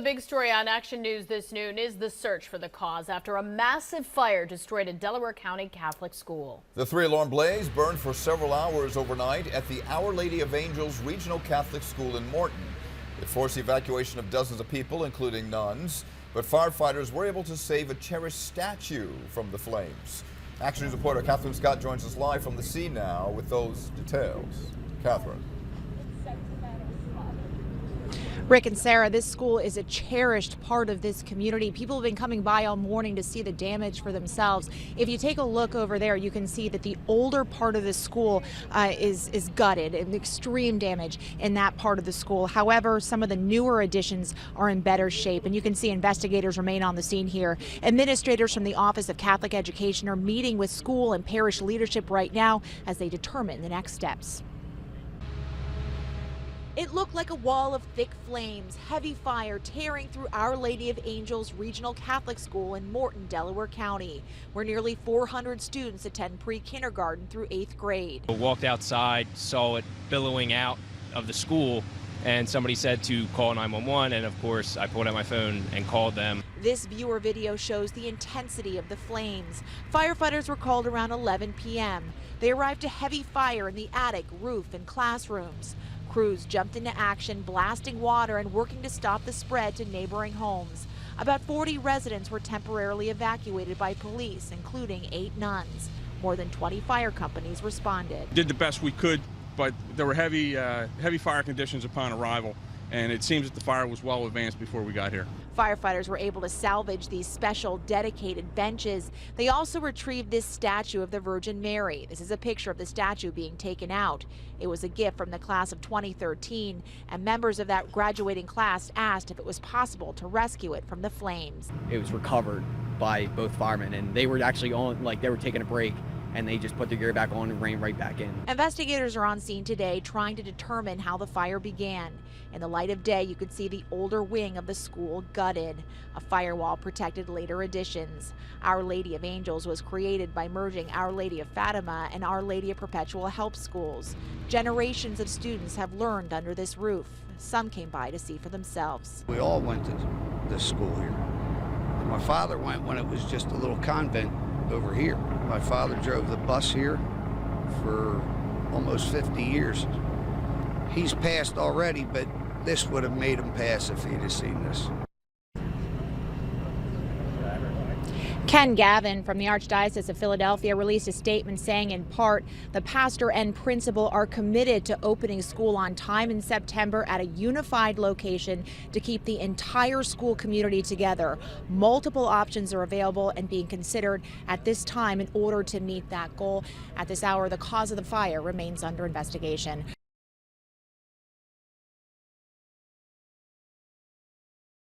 big story on Action News this noon is the search for the cause after a massive fire destroyed a Delaware County Catholic school. The three-alarm blaze burned for several hours overnight at the Our Lady of Angels Regional Catholic School in Morton. It forced the evacuation of dozens of people, including nuns, but firefighters were able to save a cherished statue from the flames. Action News reporter Katherine Scott joins us live from the scene now with those details. Katherine. Rick and Sarah, this school is a cherished part of this community. People have been coming by all morning to see the damage for themselves. If you take a look over there, you can see that the older part of the school is gutted and extreme damage in that part of the school. However, some of the newer additions are in better shape, and you can see investigators remain on the scene here. Administrators from the Office of Catholic Education are meeting with school and parish leadership right now as they determine the next steps. It looked like a wall of thick flames, heavy fire tearing through Our Lady of Angels Regional Catholic School in Morton, Delaware County, where nearly 400 students attend pre-kindergarten through 8th grade. I walked outside, saw it billowing out of the school, and somebody said to call 911, and of course I pulled out my phone and called them. This viewer video shows the intensity of the flames. Firefighters were called around 11 p.m. They arrived to heavy fire in the attic, roof, and classrooms. Crews jumped into action, blasting water and working to stop the spread to neighboring homes. About 40 residents were temporarily evacuated by police, including 8 nuns. More than 20 fire companies responded. Did the best we could, but there were heavy fire conditions upon arrival, and it seems that the fire was well advanced before we got here. Firefighters were able to salvage these special dedicated benches. They also retrieved this statue of the Virgin Mary. This is a picture of the statue being taken out. It was a gift from the class of 2013, and members of that graduating class asked if it was possible to rescue it from the flames. It was recovered by both firemen, and they were actually on, like they were taking a break, and they just put their gear back on and ran right back in. Investigators are on scene today trying to determine how the fire began. In the light of day, you could see the older wing of the school gutted. A firewall protected later additions. Our Lady of Angels was created by merging Our Lady of Fatima and Our Lady of Perpetual Help schools. Generations of students have learned under this roof. Some came by to see for themselves. We all went to this school here. My father went when it was just a little convent over here. My father drove the bus here for almost 50 years. He's passed already, but this would have made him pass if he'd have seen this. Ken Gavin from the Archdiocese of Philadelphia released a statement saying, in part, the pastor and principal are committed to opening school on time in September at a unified location to keep the entire school community together. Multiple options are available and being considered at this time in order to meet that goal. At this hour, the cause of the fire remains under investigation.